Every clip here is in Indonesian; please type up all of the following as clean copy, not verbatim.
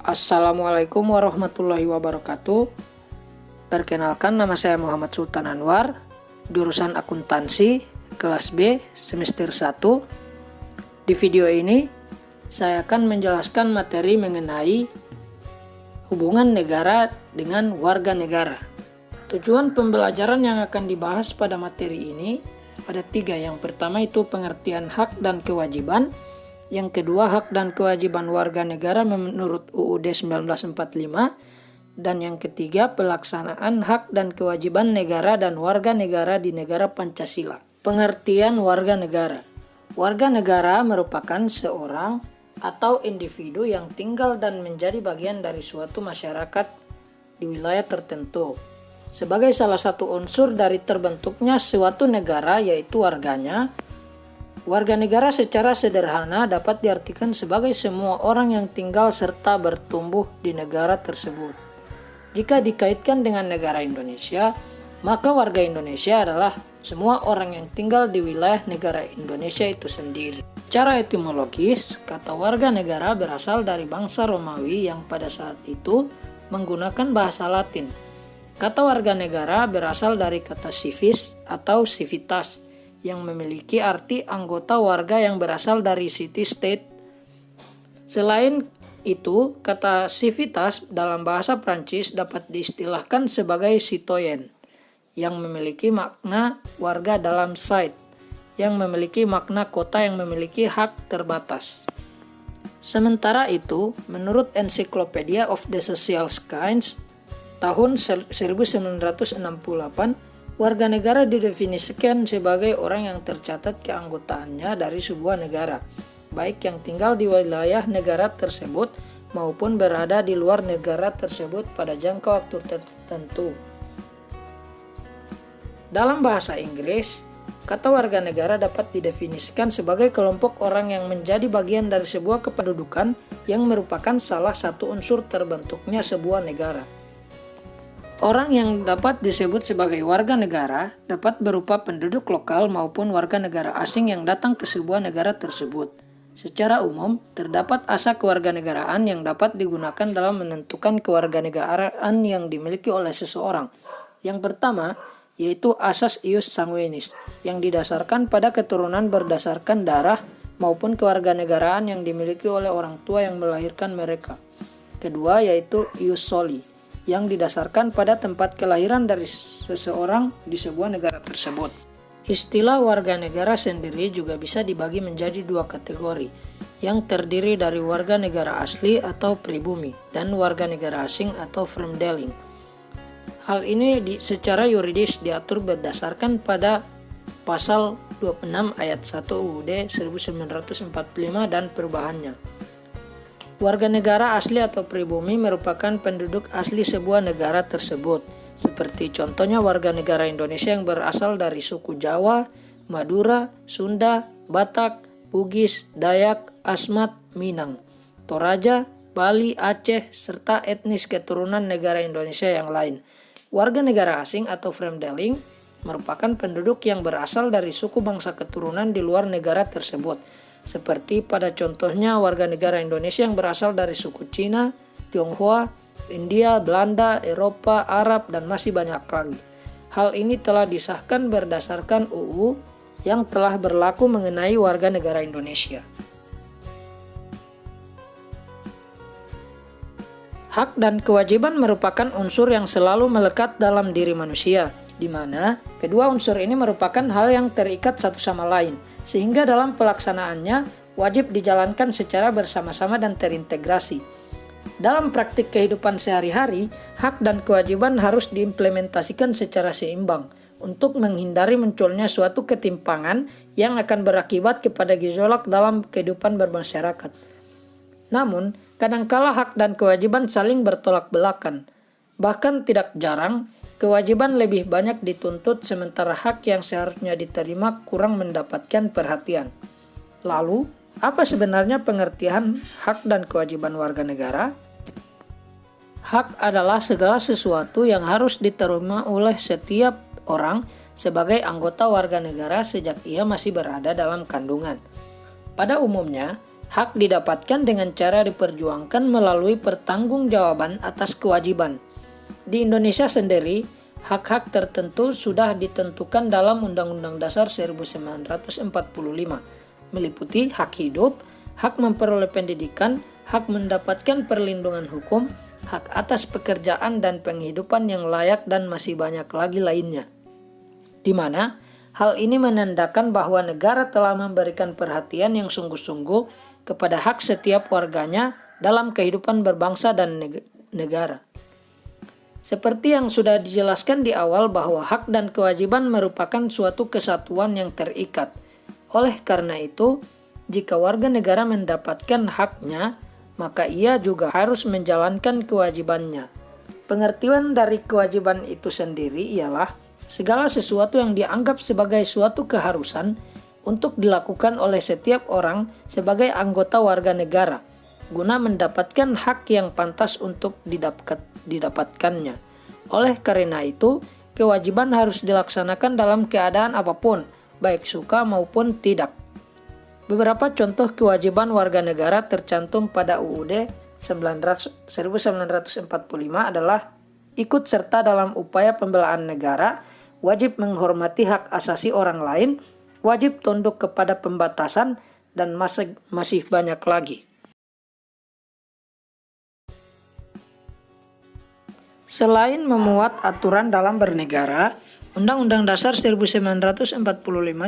Assalamualaikum warahmatullahi wabarakatuh. Perkenalkan, nama saya Muhammad Sultan Anwar, jurusan akuntansi, kelas B, semester 1. Di video ini, saya akan menjelaskan materi mengenai hubungan negara dengan warga negara. Tujuan pembelajaran yang akan dibahas pada materi ini ada 3. Yang pertama itu pengertian hak dan kewajiban. Yang kedua, hak dan kewajiban warga negara menurut UUD 1945. Dan yang ketiga, pelaksanaan hak dan kewajiban negara dan warga negara di negara Pancasila. Pengertian warga negara. Warga negara merupakan seorang atau individu yang tinggal dan menjadi bagian dari suatu masyarakat di wilayah tertentu. Sebagai salah satu unsur dari terbentuknya suatu negara, yaitu warganya, warga negara secara sederhana dapat diartikan sebagai semua orang yang tinggal serta bertumbuh di negara tersebut. Jika dikaitkan dengan negara Indonesia, maka warga Indonesia adalah semua orang yang tinggal di wilayah negara Indonesia itu sendiri. Secara etimologis, kata warga negara berasal dari bangsa Romawi yang pada saat itu menggunakan bahasa Latin. Kata warga negara berasal dari kata civis atau civitas, yang memiliki arti anggota warga yang berasal dari city state. Selain itu, kata civitas dalam bahasa Prancis dapat diistilahkan sebagai citoyen, yang memiliki makna warga dalam site, yang memiliki makna kota yang memiliki hak terbatas. Sementara itu, menurut Encyclopedia of the Social Sciences tahun 1968, warga negara didefinisikan sebagai orang yang tercatat keanggotaannya dari sebuah negara, baik yang tinggal di wilayah negara tersebut maupun berada di luar negara tersebut pada jangka waktu tertentu. Dalam bahasa Inggris, kata warga negara dapat didefinisikan sebagai kelompok orang yang menjadi bagian dari sebuah kependudukan yang merupakan salah satu unsur terbentuknya sebuah negara. Orang yang dapat disebut sebagai warga negara dapat berupa penduduk lokal maupun warga negara asing yang datang ke sebuah negara tersebut. Secara umum, terdapat asas kewarganegaraan yang dapat digunakan dalam menentukan kewarganegaraan yang dimiliki oleh seseorang. Yang pertama, yaitu asas ius sanguinis, yang didasarkan pada keturunan berdasarkan darah maupun kewarganegaraan yang dimiliki oleh orang tua yang melahirkan mereka. Kedua, yaitu ius soli, yang didasarkan pada tempat kelahiran dari seseorang di sebuah negara tersebut. Istilah warga negara sendiri juga bisa dibagi menjadi 2 kategori, yang terdiri dari warga negara asli atau pribumi dan warga negara asing atau Fremdeling. Hal ini secara yuridis diatur berdasarkan pada pasal 26 ayat 1 UUD 1945 dan perubahannya. Warga negara asli atau pribumi merupakan penduduk asli sebuah negara tersebut, seperti contohnya warga negara Indonesia yang berasal dari suku Jawa, Madura, Sunda, Batak, Bugis, Dayak, Asmat, Minang, Toraja, Bali, Aceh, serta etnis keturunan negara Indonesia yang lain. Warga negara asing atau Fremdeling merupakan penduduk yang berasal dari suku bangsa keturunan di luar negara tersebut, seperti pada contohnya warga negara Indonesia yang berasal dari suku Cina, Tionghoa, India, Belanda, Eropa, Arab, dan masih banyak lagi. Hal ini telah disahkan berdasarkan UU yang telah berlaku mengenai warga negara Indonesia. Hak dan kewajiban merupakan unsur yang selalu melekat dalam diri manusia, di mana kedua unsur ini merupakan hal yang terikat satu sama lain, sehingga dalam pelaksanaannya wajib dijalankan secara bersama-sama dan terintegrasi. Dalam praktik kehidupan sehari-hari, hak dan kewajiban harus diimplementasikan secara seimbang untuk menghindari munculnya suatu ketimpangan yang akan berakibat kepada gejolak dalam kehidupan bermasyarakat. Namun, kadangkala hak dan kewajiban saling bertolak belakang. Bahkan tidak jarang, kewajiban lebih banyak dituntut sementara hak yang seharusnya diterima kurang mendapatkan perhatian. Lalu, apa sebenarnya pengertian hak dan kewajiban warga negara? Hak adalah segala sesuatu yang harus diterima oleh setiap orang sebagai anggota warga negara sejak ia masih berada dalam kandungan. Pada umumnya, Hak didapatkan dengan cara diperjuangkan melalui pertanggungjawaban atas kewajiban. Di Indonesia sendiri, hak-hak tertentu sudah ditentukan dalam Undang-Undang Dasar 1945, meliputi hak hidup, hak memperoleh pendidikan, hak mendapatkan perlindungan hukum, hak atas pekerjaan dan penghidupan yang layak, dan masih banyak lagi lainnya. Di mana hal ini menandakan bahwa negara telah memberikan perhatian yang sungguh-sungguh kepada hak setiap warganya dalam kehidupan berbangsa dan negara. Seperti yang sudah dijelaskan di awal bahwa hak dan kewajiban merupakan suatu kesatuan yang terikat. Oleh karena itu, jika warga negara mendapatkan haknya, maka ia juga harus menjalankan kewajibannya. Pengertian dari kewajiban itu sendiri ialah segala sesuatu yang dianggap sebagai suatu keharusan untuk dilakukan oleh setiap orang sebagai anggota warga negara, guna mendapatkan hak yang pantas untuk didapatkannya. Oleh karena itu, kewajiban harus dilaksanakan dalam keadaan apapun, baik suka maupun tidak. Beberapa contoh kewajiban warga negara tercantum pada UUD 1945 adalah ikut serta dalam upaya pembelaan negara, wajib menghormati hak asasi orang lain, wajib tunduk kepada pembatasan, dan masih banyak lagi. Selain memuat aturan dalam bernegara, Undang-Undang Dasar 1945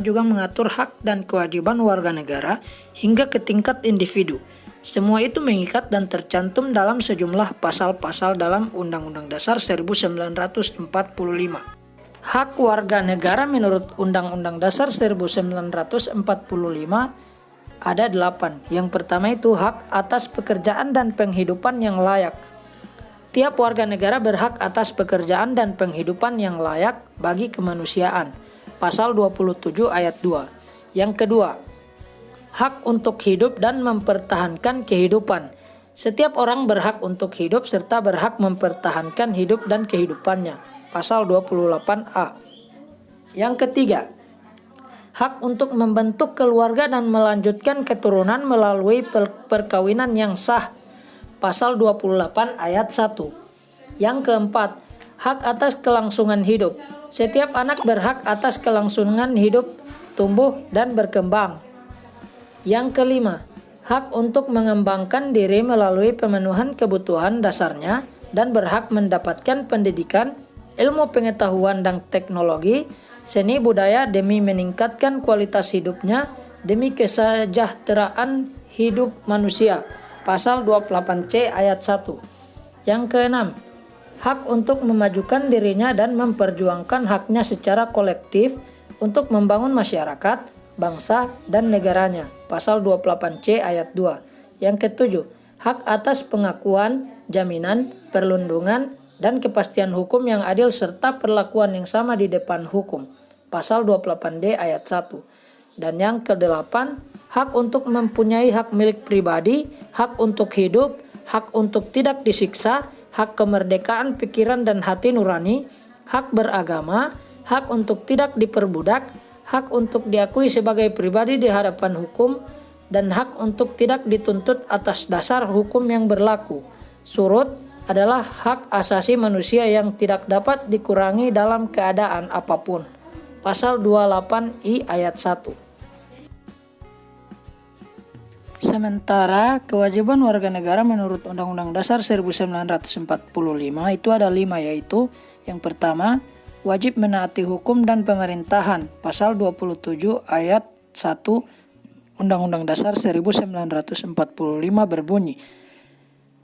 juga mengatur hak dan kewajiban warga negara hingga ke tingkat individu. Semua itu mengikat dan tercantum dalam sejumlah pasal-pasal dalam Undang-Undang Dasar 1945. Hak warga negara menurut Undang-Undang Dasar 1945 ada 8. Yang pertama itu hak atas pekerjaan dan penghidupan yang layak. Tiap warga negara berhak atas pekerjaan dan penghidupan yang layak bagi kemanusiaan. Pasal 27 ayat 2. Yang kedua, hak untuk hidup dan mempertahankan kehidupan. Setiap orang berhak untuk hidup serta berhak mempertahankan hidup dan kehidupannya. Pasal 28A. Yang ketiga, hak untuk membentuk keluarga dan melanjutkan keturunan melalui perkawinan yang sah. Pasal 28 ayat 1. Yang keempat, hak atas kelangsungan hidup. Setiap anak berhak atas kelangsungan hidup, tumbuh, dan berkembang. Yang kelima, hak untuk mengembangkan diri melalui pemenuhan kebutuhan dasarnya dan berhak mendapatkan pendidikan, ilmu pengetahuan dan teknologi, seni budaya demi meningkatkan kualitas hidupnya demi kesejahteraan hidup manusia. Pasal 28C ayat 1. Yang keenam, hak untuk memajukan dirinya dan memperjuangkan haknya secara kolektif untuk membangun masyarakat, bangsa, dan negaranya. Pasal 28C ayat 2. Yang ketujuh, hak atas pengakuan, jaminan, perlindungan, dan kepastian hukum yang adil serta perlakuan yang sama di depan hukum. Pasal 28D ayat 1. Dan yang kedelapan, hak untuk mempunyai hak milik pribadi, hak untuk hidup, hak untuk tidak disiksa, hak kemerdekaan pikiran dan hati nurani, hak beragama, hak untuk tidak diperbudak, hak untuk diakui sebagai pribadi di hadapan hukum, dan hak untuk tidak dituntut atas dasar hukum yang berlaku. Surut adalah hak asasi manusia yang tidak dapat dikurangi dalam keadaan apapun. Pasal 28I ayat 1. Sementara kewajiban warga negara menurut Undang-Undang Dasar 1945 itu ada 5, yaitu yang pertama, wajib menaati hukum dan pemerintahan. Pasal 27 ayat 1 Undang-Undang Dasar 1945 berbunyi,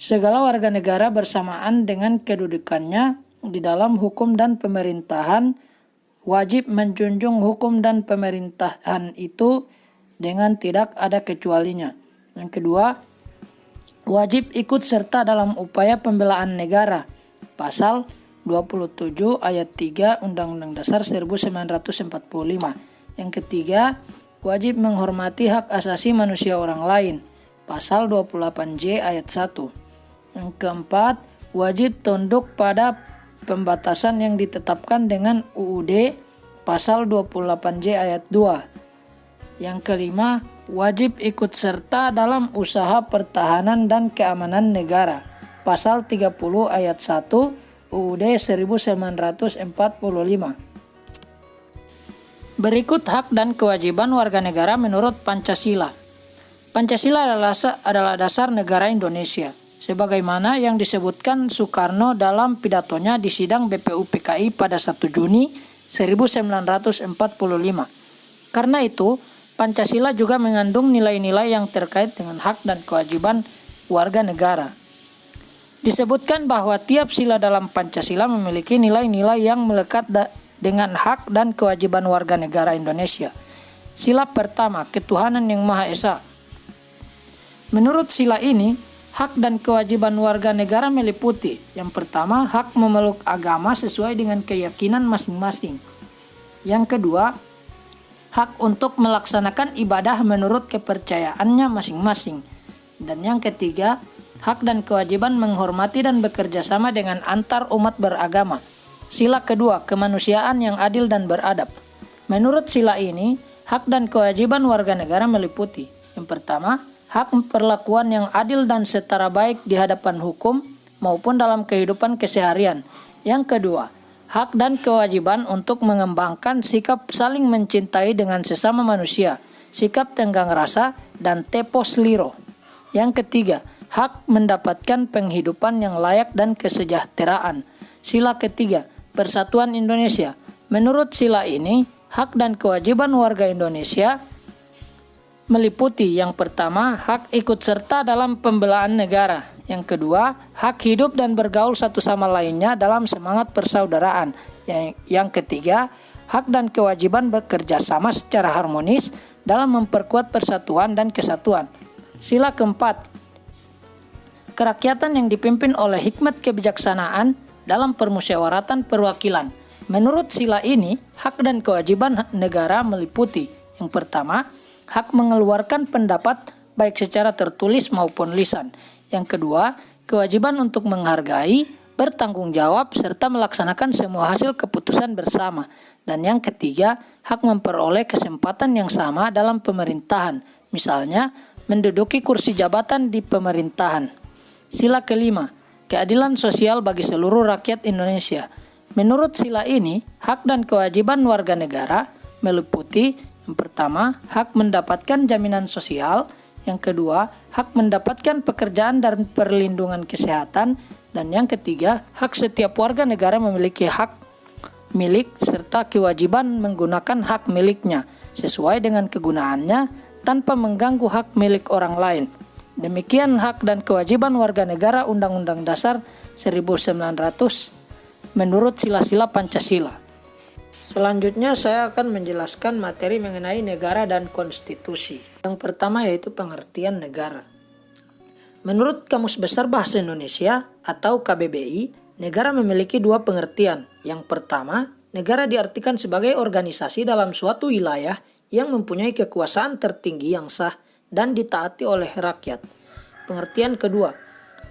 segala warga negara bersamaan dengan kedudukannya di dalam hukum dan pemerintahan wajib menjunjung hukum dan pemerintahan itu dengan tidak ada kecualinya. Yang kedua, wajib ikut serta dalam upaya pembelaan negara. Pasal 27 ayat 3 Undang-Undang Dasar 1945. Yang ketiga, wajib menghormati hak asasi manusia orang lain. Pasal 28J ayat 1. Yang keempat, wajib tunduk pada pembatasan yang ditetapkan dengan UUD pasal 28J ayat 2. Yang kelima, wajib ikut serta dalam usaha pertahanan dan keamanan negara. Pasal 30 ayat 1 UUD 1945. Berikut hak dan kewajiban warga negara menurut Pancasila. Pancasila adalah dasar negara Indonesia, sebagaimana yang disebutkan Soekarno dalam pidatonya di sidang BPUPKI pada 1 Juni 1945. Karena itu, Pancasila juga mengandung nilai-nilai yang terkait dengan hak dan kewajiban warga negara. Disebutkan bahwa tiap sila dalam Pancasila memiliki nilai-nilai yang melekat dengan hak dan kewajiban warga negara Indonesia. Sila pertama, ketuhanan yang Maha Esa. Menurut sila ini, hak dan kewajiban warga negara meliputi: yang pertama, hak memeluk agama sesuai dengan keyakinan masing-masing. Yang kedua, hak untuk melaksanakan ibadah menurut kepercayaannya masing-masing. Dan yang ketiga, hak dan kewajiban menghormati dan bekerja sama dengan antar umat beragama. Sila kedua, kemanusiaan yang adil dan beradab. Menurut sila ini, hak dan kewajiban warga negara meliputi: yang pertama, hak perlakuan yang adil dan setara baik di hadapan hukum maupun dalam kehidupan keseharian. Yang kedua, hak dan kewajiban untuk mengembangkan sikap saling mencintai dengan sesama manusia, sikap tenggang rasa, dan tepos liro. Yang ketiga, hak mendapatkan penghidupan yang layak dan kesejahteraan. Sila ketiga, Persatuan Indonesia. Menurut sila ini, hak dan kewajiban warga Indonesia meliputi: yang pertama, hak ikut serta dalam pembelaan negara. Yang kedua, hak hidup dan bergaul satu sama lainnya dalam semangat persaudaraan. Yang ketiga, hak dan kewajiban bekerja sama secara harmonis dalam memperkuat persatuan dan kesatuan. Sila keempat, kerakyatan yang dipimpin oleh hikmat kebijaksanaan dalam permusyawaratan perwakilan. Menurut sila ini, hak dan kewajiban negara meliputi: yang pertama, hak mengeluarkan pendapat baik secara tertulis maupun lisan. Yang kedua, kewajiban untuk menghargai, bertanggung jawab, serta melaksanakan semua hasil keputusan bersama. Dan yang ketiga, hak memperoleh kesempatan yang sama dalam pemerintahan, misalnya menduduki kursi jabatan di pemerintahan. Sila kelima, keadilan sosial bagi seluruh rakyat Indonesia. Menurut sila ini, hak dan kewajiban warga negara meliputi: yang pertama, hak mendapatkan jaminan sosial. Yang kedua, hak mendapatkan pekerjaan dan perlindungan kesehatan. Dan yang ketiga, hak setiap warga negara memiliki hak milik serta kewajiban menggunakan hak miliknya sesuai dengan kegunaannya tanpa mengganggu hak milik orang lain. Demikian hak dan kewajiban warga negara Undang-Undang Dasar 1900 menurut sila-sila Pancasila. Selanjutnya saya akan menjelaskan materi mengenai negara dan konstitusi. Yang pertama yaitu pengertian negara. Menurut Kamus Besar Bahasa Indonesia atau KBBI, negara memiliki dua pengertian. Yang pertama, negara diartikan sebagai organisasi dalam suatu wilayah yang mempunyai kekuasaan tertinggi yang sah dan ditaati oleh rakyat. Pengertian kedua,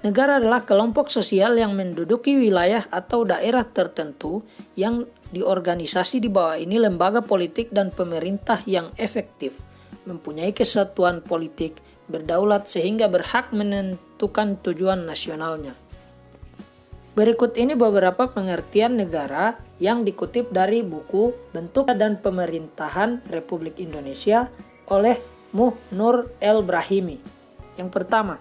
negara adalah kelompok sosial yang menduduki wilayah atau daerah tertentu yang diorganisasi di bawah ini lembaga politik dan pemerintah yang efektif, mempunyai kesatuan politik, berdaulat sehingga berhak menentukan tujuan nasionalnya. Berikut ini beberapa pengertian negara yang dikutip dari buku Bentuk dan Pemerintahan Republik Indonesia oleh Muh Nur El Brahimi. Yang pertama,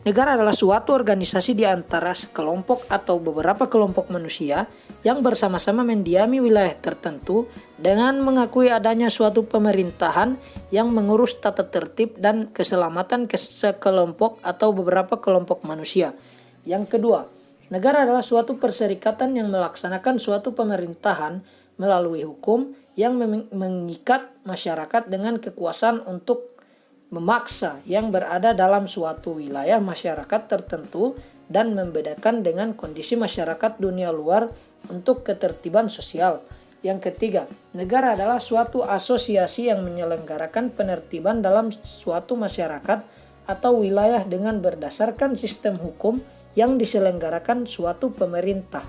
negara adalah suatu organisasi di antara sekelompok atau beberapa kelompok manusia yang bersama-sama mendiami wilayah tertentu dengan mengakui adanya suatu pemerintahan yang mengurus tata tertib dan keselamatan sekelompok atau beberapa kelompok manusia. Yang kedua, negara adalah suatu perserikatan yang melaksanakan suatu pemerintahan melalui hukum yang mengikat masyarakat dengan kekuasaan untuk memaksa yang berada dalam suatu wilayah masyarakat tertentu dan membedakan dengan kondisi masyarakat dunia luar untuk ketertiban sosial. Yang ketiga, negara adalah suatu asosiasi yang menyelenggarakan penertiban dalam suatu masyarakat atau wilayah dengan berdasarkan sistem hukum yang diselenggarakan suatu pemerintah.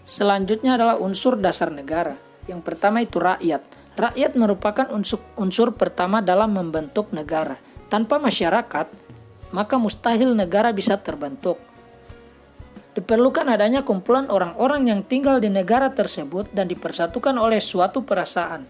Selanjutnya adalah unsur dasar negara. Yang pertama itu rakyat. Rakyat merupakan unsur pertama dalam membentuk negara. Tanpa masyarakat, maka mustahil negara bisa terbentuk. Diperlukan adanya kumpulan orang-orang yang tinggal di negara tersebut dan dipersatukan oleh suatu perasaan.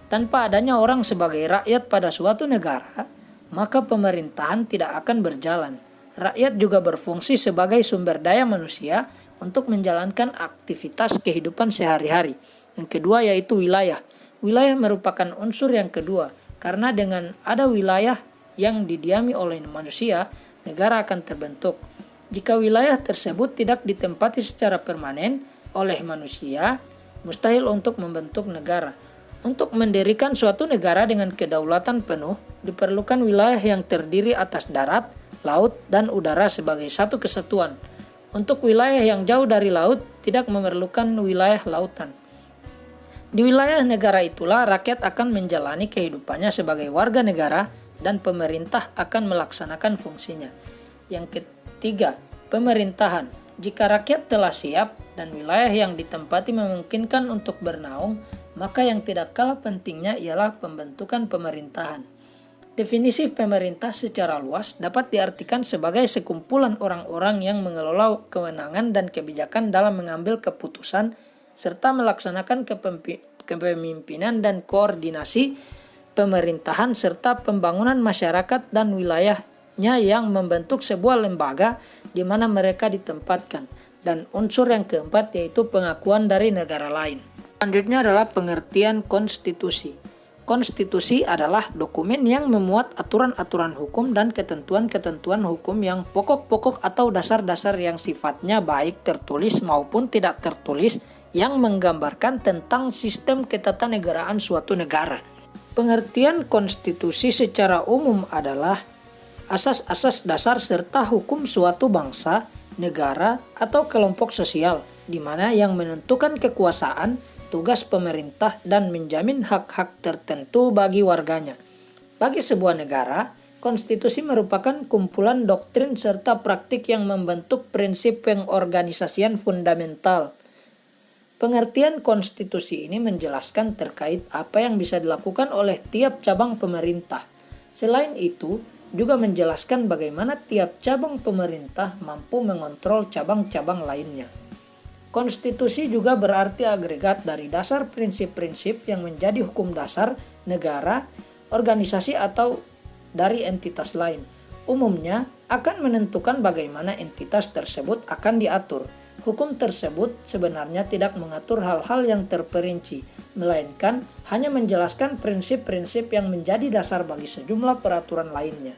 Tanpa adanya orang sebagai rakyat pada suatu negara, maka pemerintahan tidak akan berjalan. Rakyat juga berfungsi sebagai sumber daya manusia untuk menjalankan aktivitas kehidupan sehari-hari. Yang kedua yaitu wilayah. Wilayah merupakan unsur yang kedua, karena dengan ada wilayah yang didiami oleh manusia, negara akan terbentuk. Jika wilayah tersebut tidak ditempati secara permanen oleh manusia, mustahil untuk membentuk negara. Untuk mendirikan suatu negara dengan kedaulatan penuh, diperlukan wilayah yang terdiri atas darat, laut, dan udara sebagai satu kesatuan. Untuk wilayah yang jauh dari laut, tidak memerlukan wilayah lautan. Di wilayah negara itulah rakyat akan menjalani kehidupannya sebagai warga negara dan pemerintah akan melaksanakan fungsinya. Yang ketiga, pemerintahan. Jika rakyat telah siap dan wilayah yang ditempati memungkinkan untuk bernaung, maka yang tidak kalah pentingnya ialah pembentukan pemerintahan. Definisi pemerintah secara luas dapat diartikan sebagai sekumpulan orang-orang yang mengelola kewenangan dan kebijakan dalam mengambil keputusan serta melaksanakan kepemimpinan dan koordinasi pemerintahan serta pembangunan masyarakat dan wilayahnya yang membentuk sebuah lembaga di mana mereka ditempatkan. Dan unsur yang keempat yaitu pengakuan dari negara lain. Selanjutnya adalah pengertian konstitusi. Konstitusi adalah dokumen yang memuat aturan-aturan hukum dan ketentuan-ketentuan hukum yang pokok-pokok atau dasar-dasar yang sifatnya baik tertulis maupun tidak tertulis yang menggambarkan tentang sistem ketatanegaraan suatu negara. Pengertian konstitusi secara umum adalah asas-asas dasar serta hukum suatu bangsa, negara, atau kelompok sosial, di mana yang menentukan kekuasaan, tugas pemerintah, dan menjamin hak-hak tertentu bagi warganya. Bagi sebuah negara, konstitusi merupakan kumpulan doktrin serta praktik yang membentuk prinsip pengorganisasian fundamental. Pengertian konstitusi ini menjelaskan terkait apa yang bisa dilakukan oleh tiap cabang pemerintah. Selain itu, juga menjelaskan bagaimana tiap cabang pemerintah mampu mengontrol cabang-cabang lainnya. Konstitusi juga berarti agregat dari dasar prinsip-prinsip yang menjadi hukum dasar negara, organisasi, atau dari entitas lain. Umumnya akan menentukan bagaimana entitas tersebut akan diatur. Hukum tersebut sebenarnya tidak mengatur hal-hal yang terperinci, melainkan hanya menjelaskan prinsip-prinsip yang menjadi dasar bagi sejumlah peraturan lainnya.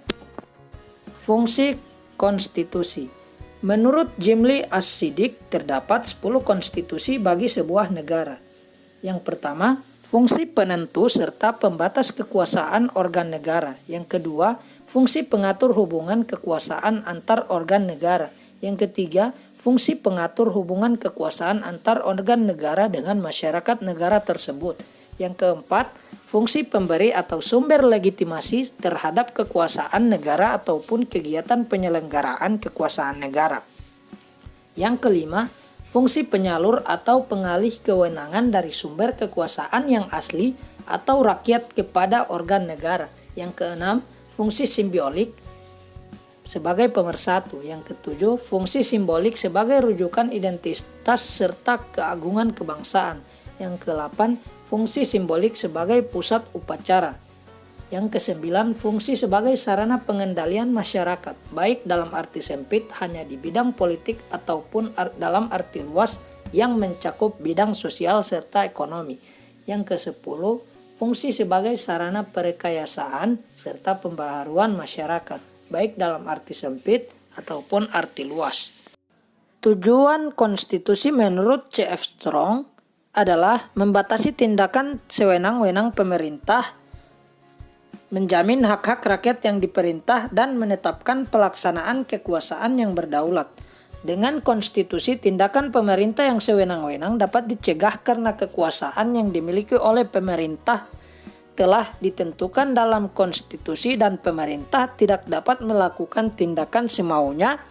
Fungsi konstitusi. Menurut Jimli As-Siddiq, terdapat 10 konstitusi bagi sebuah negara. Yang pertama, fungsi penentu serta pembatas kekuasaan organ negara. Yang kedua, fungsi pengatur hubungan kekuasaan antar organ negara. Yang ketiga, fungsi pengatur hubungan kekuasaan antar organ negara dengan masyarakat negara tersebut. Yang keempat, fungsi pemberi atau sumber legitimasi terhadap kekuasaan negara ataupun kegiatan penyelenggaraan kekuasaan negara. Yang kelima, fungsi penyalur atau pengalih kewenangan dari sumber kekuasaan yang asli atau rakyat kepada organ negara. Yang keenam, fungsi simbiolik sebagai pemersatu. Yang ketujuh, fungsi simbolik sebagai rujukan identitas serta keagungan kebangsaan. Yang kedelapan, fungsi simbolik sebagai pusat upacara. Yang kesembilan, fungsi sebagai sarana pengendalian masyarakat, baik dalam arti sempit hanya di bidang politik ataupun dalam arti luas yang mencakup bidang sosial serta ekonomi. Yang kesepuluh, fungsi sebagai sarana perekayasaan serta pembaharuan masyarakat, baik dalam arti sempit ataupun arti luas. Tujuan konstitusi menurut C.F. Strong adalah membatasi tindakan sewenang-wenang pemerintah, menjamin hak-hak rakyat yang diperintah, dan menetapkan pelaksanaan kekuasaan yang berdaulat. Dengan konstitusi, tindakan pemerintah yang sewenang-wenang dapat dicegah karena kekuasaan yang dimiliki oleh pemerintah telah ditentukan dalam konstitusi dan pemerintah tidak dapat melakukan tindakan semaunya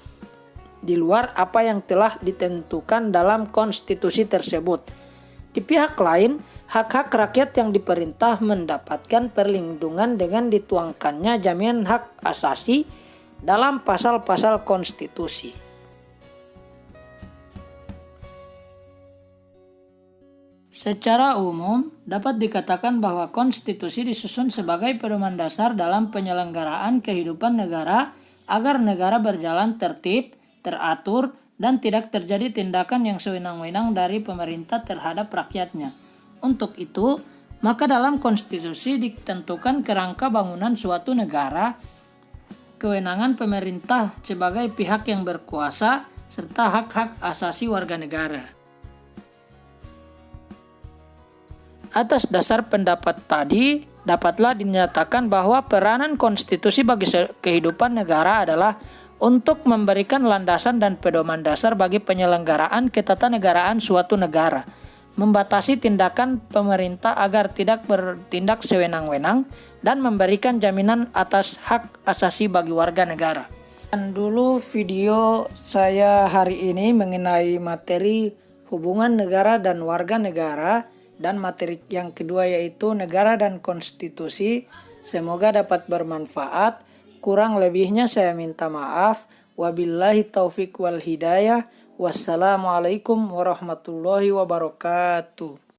di luar apa yang telah ditentukan dalam konstitusi tersebut. Di pihak lain, hak-hak rakyat yang diperintah mendapatkan perlindungan dengan dituangkannya jaminan hak asasi dalam pasal-pasal konstitusi. Secara umum, dapat dikatakan bahwa konstitusi disusun sebagai pedoman dasar dalam penyelenggaraan kehidupan negara agar negara berjalan tertib, teratur, dan tidak terjadi tindakan yang sewenang-wenang dari pemerintah terhadap rakyatnya. Untuk itu, maka dalam konstitusi ditentukan kerangka bangunan suatu negara, kewenangan pemerintah sebagai pihak yang berkuasa, serta hak-hak asasi warga negara. Atas dasar pendapat tadi, dapatlah dinyatakan bahwa peranan konstitusi bagi kehidupan negara adalah untuk memberikan landasan dan pedoman dasar bagi penyelenggaraan ketatanegaraan suatu negara, membatasi tindakan pemerintah agar tidak bertindak sewenang-wenang, dan memberikan jaminan atas hak asasi bagi warga negara. Dan dulu video saya hari ini mengenai materi hubungan negara dan warga negara, dan materi yang kedua yaitu negara dan konstitusi. Semoga dapat bermanfaat. Kurang lebihnya saya minta maaf. Wabillahi taufik wal hidayah. Wassalamualaikum warahmatullahi wabarakatuh.